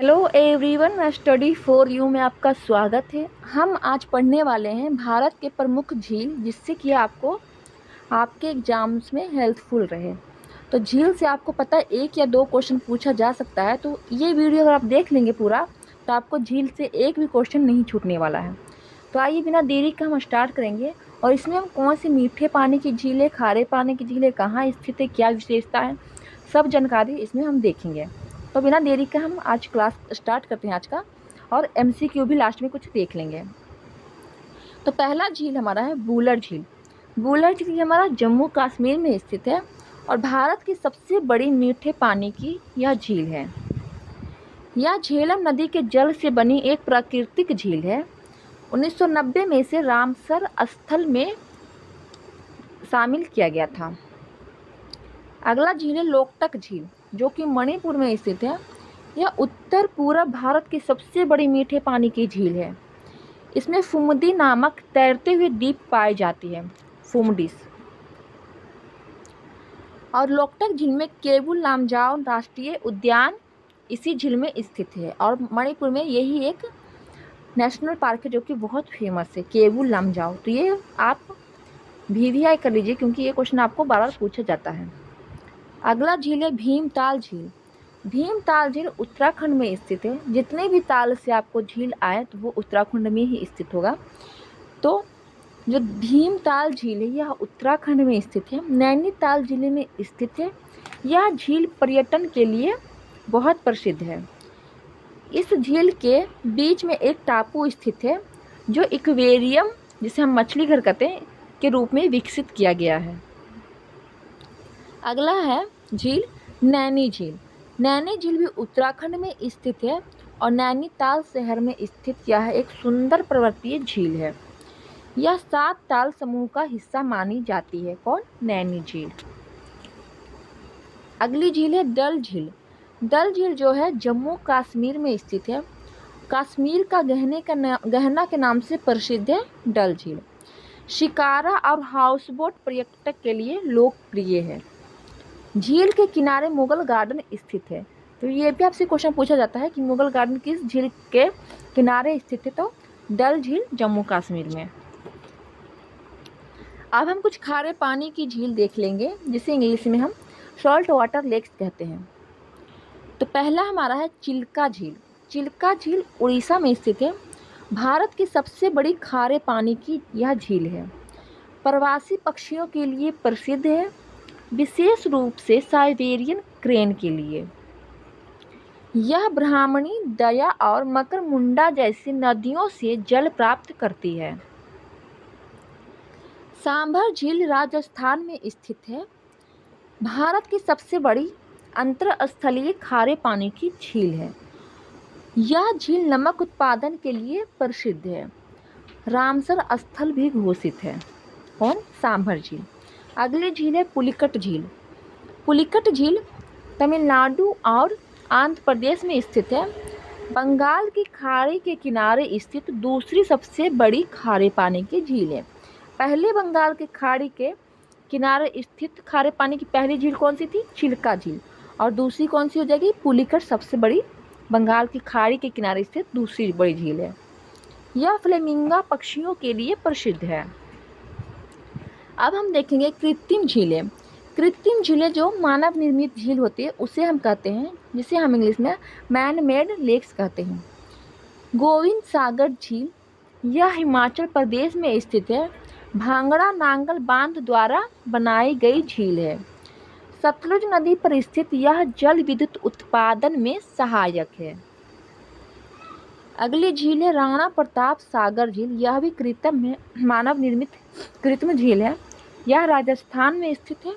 Hello everyone, study for you में आपका स्वागत है। हम आज पढ़ने वाले हैं भारत के प्रमुख झील, जिससे कि आपको आपके एग्जाम्स में हेल्पफुल रहे। तो झील से आपको पता है 1 या 2 क्वेश्चन पूछा जा सकता है, तो ये वीडियो अगर आप देख लेंगे पूरा तो आपको झील से एक भी क्वेश्चन नहीं छूटने वाला है। तो आइए बिना देरी का हम स्टार्ट करेंगे और इसमें हम कौन सी मीठे पानी की झील है, खारे पानी की झील है, कहाँ स्थित है, क्या विशेषता है, सब जानकारी इसमें हम देखेंगे। तो बिना देरी का हम आज क्लास स्टार्ट करते हैं आज का, और MCQ भी लास्ट में कुछ देख लेंगे। तो पहला झील हमारा है वुलर झील। वुलर झील हमारा जम्मू कश्मीर में स्थित है और भारत की सबसे बड़ी मीठे पानी की यह झील है। यह झेलम नदी के जल से बनी एक प्राकृतिक झील है। 1990 में इसे रामसर स्थल में शामिल किया गया था। अगला झील है लोकटक झील, जो कि मणिपुर में स्थित है। यह उत्तर पूर्व भारत की सबसे बड़ी मीठे पानी की झील है। इसमें फुमदी नामक तैरते हुए द्वीप पाए जाती है, फुमडिस। और लोकटक झील में केबुल लामजाओ राष्ट्रीय उद्यान इसी झील में स्थित है, और मणिपुर में यही एक नेशनल पार्क है जो कि बहुत फेमस है, केबुल लामजाओ। तो ये आप VVI कर लीजिए, क्योंकि ये क्वेश्चन आपको बार बार पूछा जाता है। अगला झील है भीमताल झील। भीमताल झील उत्तराखंड में स्थित है। जितने भी ताल से आपको झील आए तो वो उत्तराखंड में ही स्थित होगा। तो जो भीमताल झील है यह उत्तराखंड में स्थित है, नैनीताल जिले में स्थित है। यह झील पर्यटन के लिए बहुत प्रसिद्ध है। इस झील के बीच में एक टापू स्थित है जो एक्वेरियम, जिसे हम मछली घर कहते हैं, के रूप में विकसित किया गया है। अगला है झील नैनी झील। नैनी झील भी उत्तराखंड में स्थित है और नैनीताल शहर में स्थित यह एक सुंदर पर्वतीय झील है। यह 7 ताल समूह का हिस्सा मानी जाती है। कौन? नैनी झील। अगली झील है डल झील। डल झील जो है जम्मू कश्मीर में स्थित है। कश्मीर का गहना के नाम से प्रसिद्ध है डल झील। शिकारा और हाउसबोट पर्यटक के लिए लोकप्रिय है। झील के किनारे मुगल गार्डन स्थित है। तो ये भी आपसे क्वेश्चन पूछा जाता है कि मुगल गार्डन किस झील के किनारे स्थित है, तो डल झील जम्मू कश्मीर में। अब हम कुछ खारे पानी की झील देख लेंगे, जिसे इंग्लिश में हम सॉल्ट वाटर लेक्स कहते हैं। तो पहला हमारा है चिल्का झील। चिल्का झील उड़ीसा में स्थित है। भारत की सबसे बड़ी खारे पानी की यह झील है। प्रवासी पक्षियों के लिए प्रसिद्ध है, विशेष रूप से साइबेरियन क्रेन के लिए। यह ब्राह्मणी, दया और मकरमुंडा जैसी नदियों से जल प्राप्त करती है। सांभर झील राजस्थान में स्थित है। भारत की सबसे बड़ी अंतरस्थलीय खारे पानी की झील है। यह झील नमक उत्पादन के लिए प्रसिद्ध है। रामसर स्थल भी घोषित है। कौन? सांभर झील। अगली झील है पुलिकट झील। पुलिकट झील तमिलनाडु और आंध्र प्रदेश में स्थित है। बंगाल की खाड़ी के किनारे स्थित दूसरी सबसे बड़ी खारे पानी की झील है। पहले बंगाल की खाड़ी के किनारे स्थित खारे पानी की पहली झील कौन सी थी? चिल्का झील। और दूसरी कौन सी हो जाएगी? पुलिकट सबसे बड़ी बंगाल की खाड़ी के किनारे स्थित दूसरी बड़ी झील है। यह फ्लेमिंगो पक्षियों के लिए प्रसिद्ध है। अब हम देखेंगे कृत्रिम झीलें। कृत्रिम झीलें जो मानव निर्मित झील होती है उसे हम कहते हैं, जिसे हम इंग्लिश में मैन मेड लेक्स कहते हैं। गोविंद सागर झील यह हिमाचल प्रदेश में स्थित है। भांगड़ा नांगल बांध द्वारा बनाई गई झील है। सतलुज नदी पर स्थित यह जल विद्युत उत्पादन में सहायक है। अगली झील है राणा प्रताप सागर झील। यह भी कृत्रिम है, मानव निर्मित कृत्रिम झील है। यह राजस्थान में स्थित है।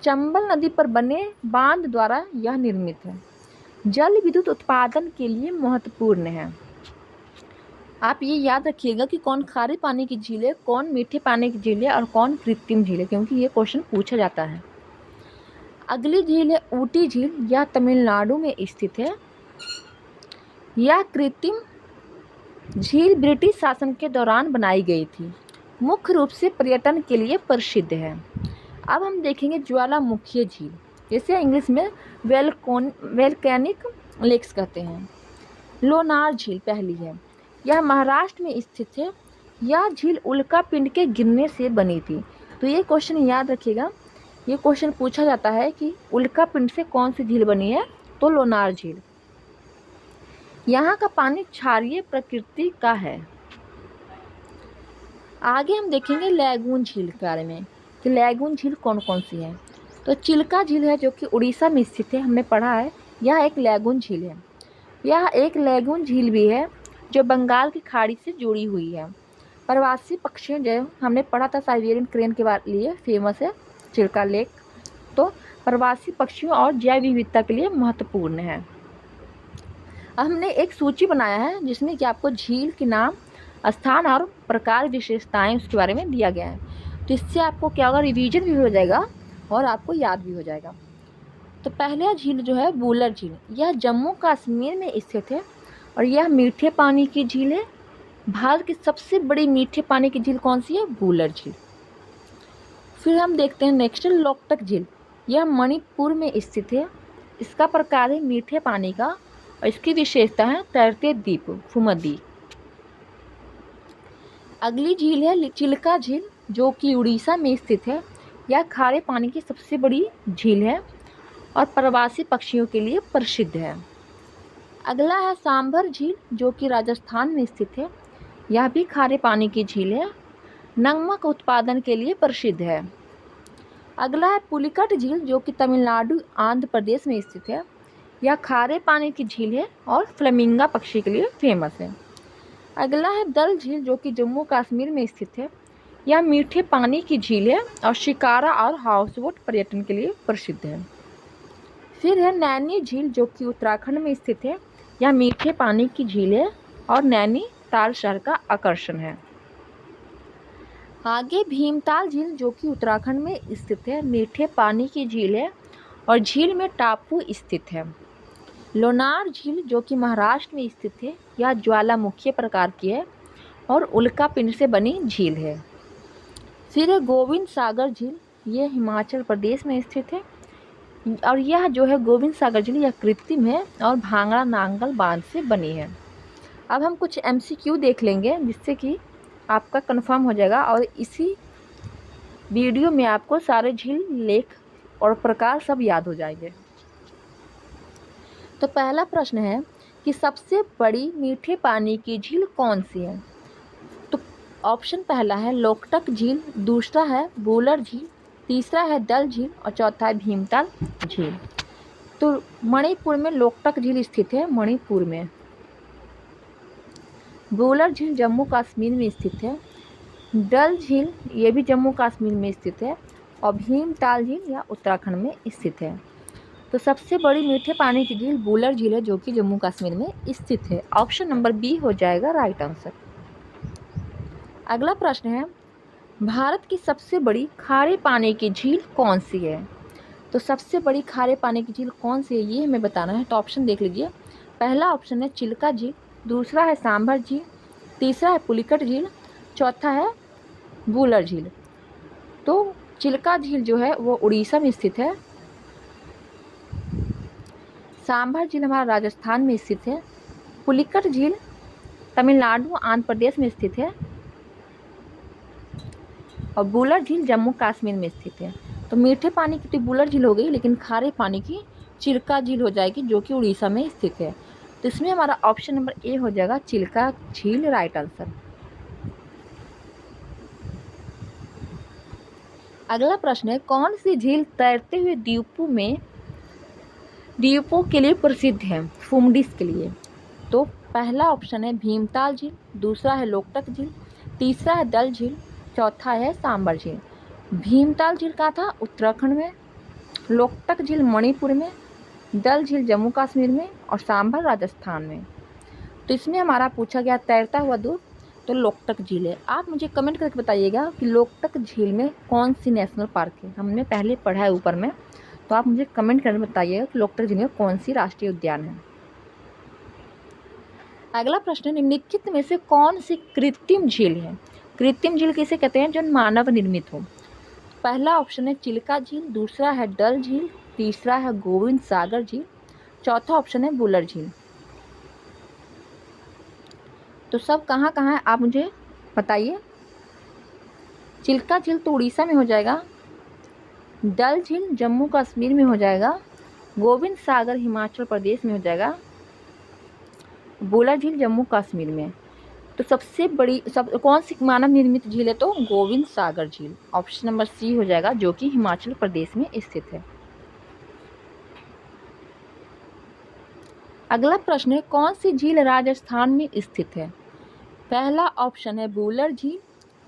चंबल नदी पर बने बांध द्वारा यह निर्मित है। जल विद्युत उत्पादन के लिए महत्वपूर्ण है। आप ये याद रखिएगा कि कौन खारे पानी की झील है, कौन मीठे पानी की झील है और कौन कृत्रिम झील है, क्योंकि ये क्वेश्चन पूछा जाता है। अगली झील है ऊटी झील। यह तमिलनाडु में स्थित है। यह कृत्रिम झील ब्रिटिश शासन के दौरान बनाई गई थी। मुख्य रूप से पर्यटन के लिए प्रसिद्ध है। अब हम देखेंगे ज्वालामुखी झील, जिसे इंग्लिश में वोल्केनिक लेक्स कहते हैं। लोनार झील पहली है, यह महाराष्ट्र में स्थित है। यह झील उल्का पिंड के गिरने से बनी थी। तो ये क्वेश्चन याद रखिएगा, ये क्वेश्चन पूछा जाता है कि उल्का पिंड से कौन सी झील बनी है, तो लोनार झील। यहाँ का पानी क्षारीय प्रकृति का है। आगे हम देखेंगे लैगून झील के बारे में कि लैगून झील कौन कौन सी है। तो चिल्का झील है जो कि उड़ीसा में स्थित है, हमने पढ़ा है, यह एक लैगून झील है। यह एक लैगून झील भी है जो बंगाल की खाड़ी से जुड़ी हुई है। प्रवासी पक्षियों, जो हमने पढ़ा था साइबेरियन क्रेन के लिए फेमस है चिल्का लेक, तो प्रवासी पक्षियों और जैव विविधता के लिए महत्वपूर्ण है। हमने एक सूची बनाया है जिसमें कि आपको झील के नाम, स्थान और प्रकार, विशेषताएं उसके बारे में दिया गया है। तो इससे आपको क्या होगा, रिवीजन भी हो जाएगा और आपको याद भी हो जाएगा। तो पहला झील जो है वुलर झील, यह जम्मू कश्मीर में स्थित है और यह मीठे पानी की झील है। भारत की सबसे बड़ी मीठे पानी की झील कौन सी है, वुलर झील। फिर हम देखते हैं नेक्स्ट लोकटक झील, यह मणिपुर में स्थित है। इसका प्रकार है मीठे पानी का और इसकी विशेषता है तैरते द्वीप फुमदी। अगली झील है चिल्का झील जो कि उड़ीसा में स्थित है। यह खारे पानी की सबसे बड़ी झील है और प्रवासी पक्षियों के लिए प्रसिद्ध है। अगला है सांभर झील जो कि राजस्थान में स्थित है। यह भी खारे पानी की झील है, नमक उत्पादन के लिए प्रसिद्ध है। अगला है पुलिकट झील जो कि तमिलनाडु आंध्र प्रदेश में स्थित है। यह खारे पानी की झील है और फ्लेमिंगा पक्षी के लिए फेमस है। अगला है दल झील जो कि जम्मू कश्मीर में स्थित है। यह मीठे पानी की झील है और शिकारा और हाउसबोट पर्यटन के लिए प्रसिद्ध है। फिर है नैनी झील जो कि उत्तराखंड में स्थित है। यह मीठे पानी की झील है और नैनीताल शहर का आकर्षण है। आगे भीमताल झील जो कि उत्तराखंड में स्थित है, मीठे पानी की झील है और झील में टापू स्थित है। लोनार झील जो कि महाराष्ट्र में स्थित है, यह ज्वालामुखी प्रकार की है और उल्का पिंड से बनी झील है। फिर है गोविंद सागर झील, ये हिमाचल प्रदेश में स्थित है और यह जो है गोविंद सागर झील यह कृत्रिम है और भांगड़ा नांगल बांध से बनी है। अब हम कुछ MCQ देख लेंगे जिससे कि आपका कंफर्म हो जाएगा और इसी वीडियो में आपको सारे झील, लेख और प्रकार सब याद हो जाएंगे। तो पहला प्रश्न है कि सबसे बड़ी मीठे पानी की झील कौन सी है। तो ऑप्शन पहला है लोकटक झील, दूसरा है वुलर झील, तीसरा है दल झील और चौथा है भीमताल झील। तो मणिपुर में लोकटक झील स्थित है, मणिपुर में। वुलर झील जम्मू कश्मीर में स्थित है। डल झील ये भी जम्मू कश्मीर में स्थित है और भीमताल झील यह उत्तराखंड में स्थित है। तो सबसे बड़ी मीठे पानी की झील वुलर झील है जो कि जम्मू कश्मीर में स्थित है। ऑप्शन नंबर बी हो जाएगा राइट आंसर। अगला प्रश्न है भारत की सबसे बड़ी खारे पानी की झील कौन सी है। तो सबसे बड़ी खारे पानी की झील कौन सी है ये हमें बताना है। तो ऑप्शन देख लीजिए, पहला ऑप्शन है चिल्का झील, दूसरा है सांभर झील, तीसरा है पुलिकट झील, चौथा है वुलर झील। तो चिल्का झील जो है वो उड़ीसा में स्थित है, सांभर झील हमारा राजस्थान में स्थित है, पुलिकट झील तमिलनाडु आंध्र प्रदेश में स्थित है और वुलर झील जम्मू कश्मीर में स्थित है। तो मीठे पानी की तो वुलर झील हो गई, लेकिन खारे पानी की चिल्का झील हो जाएगी जो कि उड़ीसा में स्थित है। तो इसमें हमारा ऑप्शन नंबर ए हो जाएगा चिल्का झील राइट आंसर। अगला प्रश्न है कौन सी झील तैरते हुए द्वीपों के लिए प्रसिद्ध है, फुमडिस के लिए। तो पहला ऑप्शन है भीमताल झील, दूसरा है लोकटक झील, तीसरा है दल झील, चौथा है सांभर झील। भीमताल झील कहाँ था, उत्तराखंड में, लोकटक झील मणिपुर में, दल झील जम्मू कश्मीर में और सांभर राजस्थान में। तो इसमें हमारा पूछा गया तैरता हुआ द्वीप, तो लोकटक झील है। आप मुझे कमेंट करके बताइएगा कि लोकटक झील में कौन सी नेशनल पार्क है। हमने पहले पढ़ा है ऊपर में, तो आप मुझे कमेंट करके बताइएगा कि लोकटक झील में कौन सी राष्ट्रीय उद्यान है। अगला प्रश्न है निम्नलिखित में से कौन सी कृत्रिम झील है। कृत्रिम झील किसे कहते हैं, जो मानव निर्मित हो। पहला ऑप्शन है चिल्का झील, दूसरा है डल झील, तीसरा है गोविंद सागर झील, चौथा ऑप्शन है वुलर झील। तो सब कहाँ कहाँ है आप मुझे बताइए। चिल्का झील तो उड़ीसा में हो जाएगा, डल झील जम्मू कश्मीर में हो जाएगा, गोविंद सागर हिमाचल प्रदेश में हो जाएगा, बोला झील जम्मू कश्मीर में। तो सबसे बड़ी कौन सी मानव निर्मित झील है, तो गोविंद सागर झील, ऑप्शन नंबर सी हो जाएगा, जो कि हिमाचल प्रदेश में स्थित है। अगला प्रश्न है, कौन सी झील राजस्थान में स्थित है। पहला ऑप्शन है बूलर झील,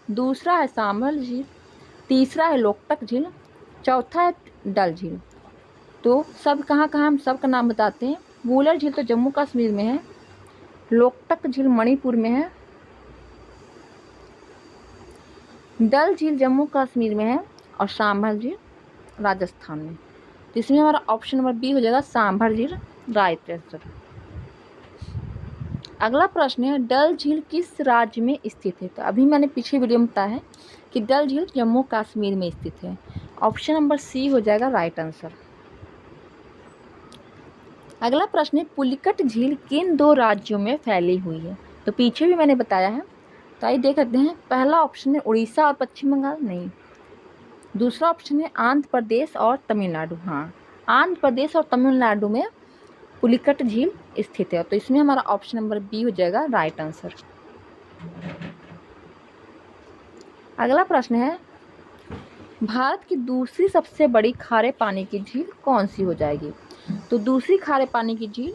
दूसरा है सांभर झील, तीसरा है लोकटक झील, चौथा है डल झील। तो सब कहाँ कहाँ हम सबका नाम बताते हैं। बूलर झील तो जम्मू कश्मीर में है, लोकटक झील मणिपुर में है, डल झील जम्मू कश्मीर में है, और सांभर झील राजस्थान में। तो इसमें हमारा ऑप्शन नंबर बी हो जाएगा, सांभर झील राइट आंसर। अगला प्रश्न है, डल झील किस राज्य में स्थित है। तो अभी मैंने पीछे वीडियो में बताया है कि डल झील जम्मू कश्मीर में स्थित है, ऑप्शन नंबर सी हो जाएगा राइट आंसर। अगला प्रश्न है, पुलिकट झील किन दो राज्यों में फैली हुई है। तो पीछे भी मैंने बताया है, तो आइए देख लेते हैं। पहला ऑप्शन है उड़ीसा और पश्चिम बंगाल, नहीं। दूसरा ऑप्शन है आंध्र प्रदेश और तमिलनाडु, हाँ, आंध्र प्रदेश और तमिलनाडु में पुलिकट झील स्थित है। तो इसमें हमारा ऑप्शन नंबर बी हो जाएगा राइट आंसर। अगला प्रश्न है, भारत की दूसरी सबसे बड़ी खारे पानी की झील कौन सी हो जाएगी। तो दूसरी खारे पानी की झील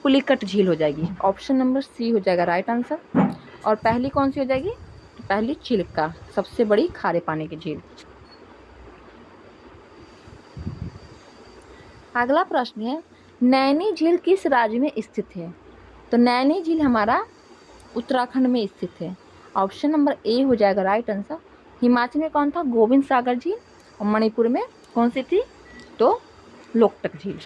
पुलिकट झील हो जाएगी, ऑप्शन नंबर सी हो जाएगा राइट आंसर। और पहली कौन सी हो जाएगी, तो पहली चिल्का, सबसे बड़ी खारे पानी की झील। अगला प्रश्न है, नैनी झील किस राज्य में स्थित है। तो नैनी झील हमारा उत्तराखंड में स्थित है, ऑप्शन नंबर ए हो जाएगा राइट आंसर। हिमाचल में कौन था, गोविंद सागर झील, और मणिपुर में कौन सी थी, तो लोकटक झील।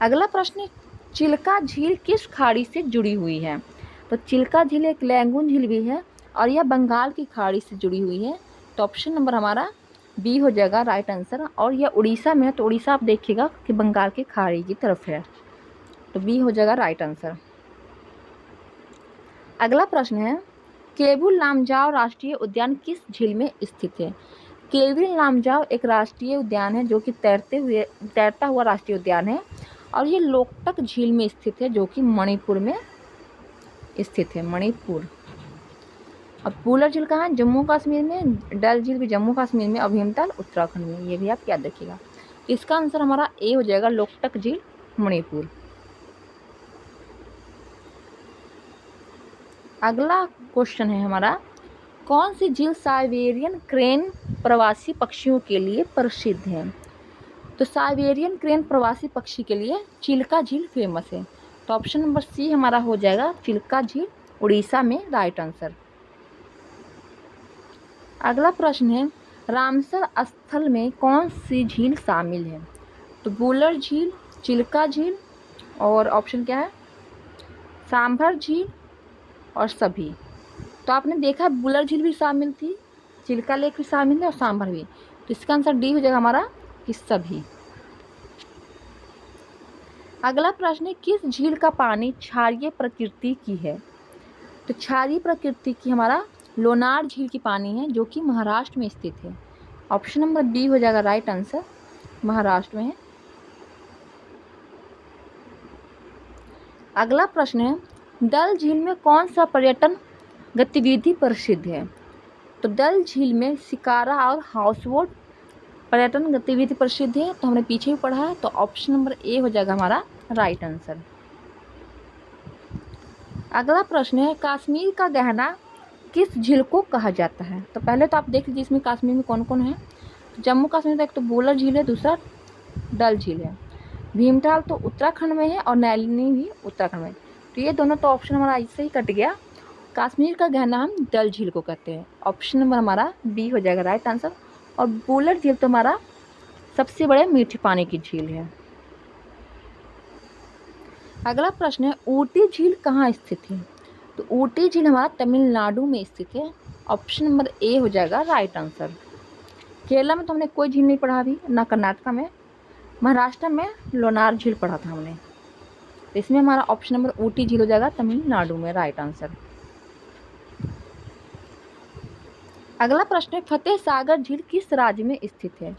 अगला प्रश्न, चिल्का झील किस खाड़ी से जुड़ी हुई है। तो चिल्का झील एक लैंगून झील भी है, और यह बंगाल की खाड़ी से जुड़ी हुई है। तो ऑप्शन नंबर हमारा बी हो जाएगा राइट आंसर। और यह उड़ीसा में है, तो उड़ीसा आप देखिएगा कि बंगाल की खाड़ी की तरफ है, तो बी हो जाएगा राइट आंसर। अगला प्रश्न है, केबुल लामजाव राष्ट्रीय उद्यान किस झील में स्थित है। केबुल लामजाव एक राष्ट्रीय उद्यान है, जो कि तैरता हुआ राष्ट्रीय उद्यान है, और ये लोकटक झील में स्थित है, जो कि मणिपुर में स्थित है, मणिपुर। अब बूलर झील कहाँ है, जम्मू कश्मीर में, डल झील भी जम्मू कश्मीर में, और भीमताल उत्तराखंड में, ये भी आप याद रखिएगा। इसका आंसर हमारा ए हो जाएगा, लोकटक झील मणिपुर। अगला क्वेश्चन है हमारा, कौन सी झील साइबेरियन क्रेन प्रवासी पक्षियों के लिए प्रसिद्ध है। तो साइबेरियन क्रेन प्रवासी पक्षी के लिए चिल्का झील फेमस है। तो ऑप्शन नंबर सी हमारा हो जाएगा, चिल्का झील उड़ीसा में राइट आंसर। अगला प्रश्न है, रामसर स्थल में कौन सी झील शामिल है। तो बूलर झील, चिल्का झील, और ऑप्शन क्या है, सांभर झील और सभी। तो आपने देखा बूलर झील भी शामिल थी, चिल्का लेक भी शामिल है, और सांभर भी। तो इसका आंसर डी हो जाएगा हमारा कि सभी। अगला प्रश्न है, किस झील का पानी क्षारीय प्रकृति की है। तो क्षारीय प्रकृति की हमारा लोनार झील की पानी है, जो कि महाराष्ट्र में स्थित है। ऑप्शन नंबर बी हो जाएगा राइट आंसर, महाराष्ट्र में है। अगला प्रश्न है, डल झील में कौन सा पर्यटन गतिविधि प्रसिद्ध है। तो डल झील में शिकारा और हाउसबोट पर्यटन गतिविधि प्रसिद्ध है, तो हमने पीछे भी पढ़ा है। तो ऑप्शन नंबर ए हो जाएगा हमारा राइट आंसर। अगला प्रश्न है, कश्मीर का गहना किस झील को कहा जाता है। तो पहले तो आप देख लीजिए इसमें कश्मीर में कौन कौन है। तो जम्मू कश्मीर में एक तो बूलर झील है, दूसरा डल झील है, भीमताल तो उत्तराखंड में है, और नैनी भी उत्तराखंड में। तो ये दोनों तो ऑप्शन हमारा इससे ही कट गया। कश्मीर का गहना हम डल झील को कहते हैं, ऑप्शन नंबर हमारा बी हो जाएगा राइट आंसर। और बूलर झील तो हमारा सबसे बड़े मीठे पानी की झील है। अगला प्रश्न है, ऊटी झील कहाँ स्थित है। तो ऊटी झील हमारा तमिलनाडु में स्थित है, ऑप्शन नंबर ए हो जाएगा राइट आंसर। केरला में तो हमने कोई झील नहीं पढ़ा अभी, ना कर्नाटका में। महाराष्ट्र में लोनार झील पढ़ा था हमने। तो इसमें हमारा ऑप्शन नंबर ऊटी झील हो जाएगा, तमिलनाडु में राइट आंसर। अगला प्रश्न है, फतेह सागर झील किस राज्य में स्थित है?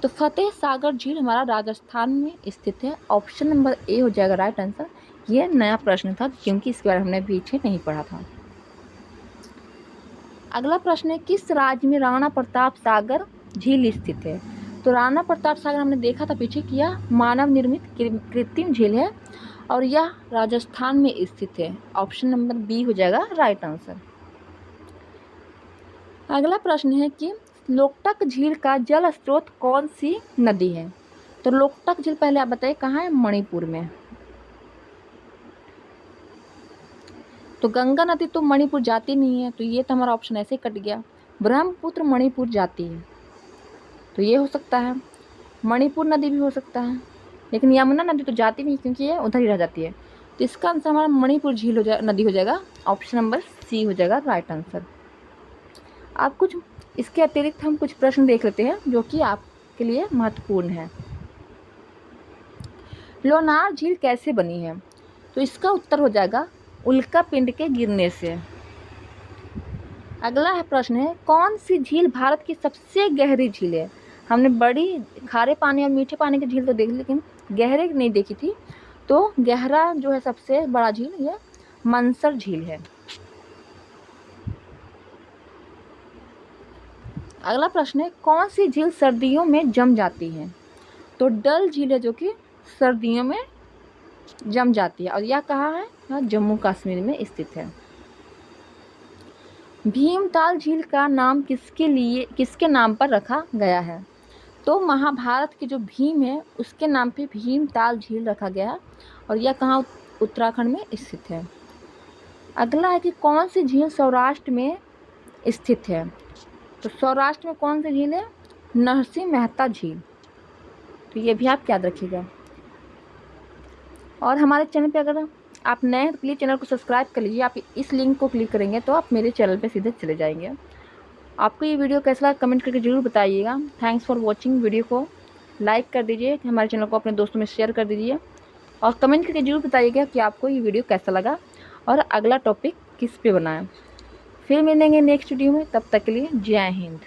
तो फतेह सागर झील हमारा राजस्थान में स्थित है, ऑप्शन नंबर ए हो जाएगा राइट आंसर। ये नया प्रश्न था क्योंकि इसके बारे में हमने पीछे नहीं पढ़ा था। अगला प्रश्न है, किस राज्य में राणा प्रताप सागर झील स्थित है? तो राणा प्रताप सागर हमने देखा था पीछे कि यह मानव निर्मित कृत्रिम झील है और यह राजस्थान में स्थित है, ऑप्शन नंबर बी हो जाएगा राइट आंसर। अगला प्रश्न है कि लोकटक झील का जल स्रोत कौन सी नदी है? तो लोकटक झील पहले आप बताइए कहाँ है? मणिपुर में। तो गंगा नदी तो मणिपुर जाती नहीं है, तो ये तो हमारा ऑप्शन ऐसे ही कट गया। ब्रह्मपुत्र मणिपुर जाती है, तो ये हो सकता है। मणिपुर नदी भी हो सकता है, लेकिन यमुना नदी तो जाती नहीं क्योंकि ये उधर ही रह जाती है। तो इसका आंसर हमारा मणिपुर झील हो जाए नदी हो जाएगा, ऑप्शन नंबर सी हो जाएगा राइट आंसर। आप कुछ इसके अतिरिक्त हम कुछ प्रश्न देख लेते हैं जो कि आपके लिए महत्वपूर्ण है। लोनार झील कैसे बनी है? तो इसका उत्तर हो जाएगा उल्का पिंड के गिरने से। अगला है प्रश्न है, कौन सी झील भारत की सबसे गहरी झील है? हमने बड़ी खारे पानी और मीठे पानी की झील तो देख ली, लेकिन गहरे नहीं देखी थी। तो गहरा जो है सबसे बड़ा झील ये मंसर झील है। अगला प्रश्न है, कौन सी झील सर्दियों में जम जाती है? तो डल झील है जो कि सर्दियों में जम जाती है और यह कहाँ है? यह जम्मू कश्मीर में स्थित है। भीमताल झील का नाम किसके नाम पर रखा गया है? तो महाभारत के जो भीम है उसके नाम पे भीमताल झील रखा गया है और यह कहाँ? उत्तराखंड में स्थित है। अगला है कि कौन सी झील सौराष्ट्र में स्थित है? तो सौराष्ट्र में कौन सी झील है? नरसिंह मेहता झील, तो ये भी आप याद रखिएगा। और हमारे चैनल पे अगर आप नए हैं तो प्लीज़ चैनल को सब्सक्राइब कर लीजिए। आप इस लिंक को क्लिक करेंगे तो आप मेरे चैनल पे सीधे चले जाएंगे। आपको ये वीडियो कैसा लगा कमेंट करके ज़रूर बताइएगा। Thanks for watching. वीडियो को लाइक कर दीजिए, हमारे चैनल को अपने दोस्तों में शेयर कर दीजिए और कमेंट करके ज़रूर बताइएगा कि आपको ये वीडियो कैसा लगा और अगला टॉपिक किस पे बनाएं। फिर मिलेंगे नेक्स्ट वीडियो में, तब तक के लिए जय हिंद।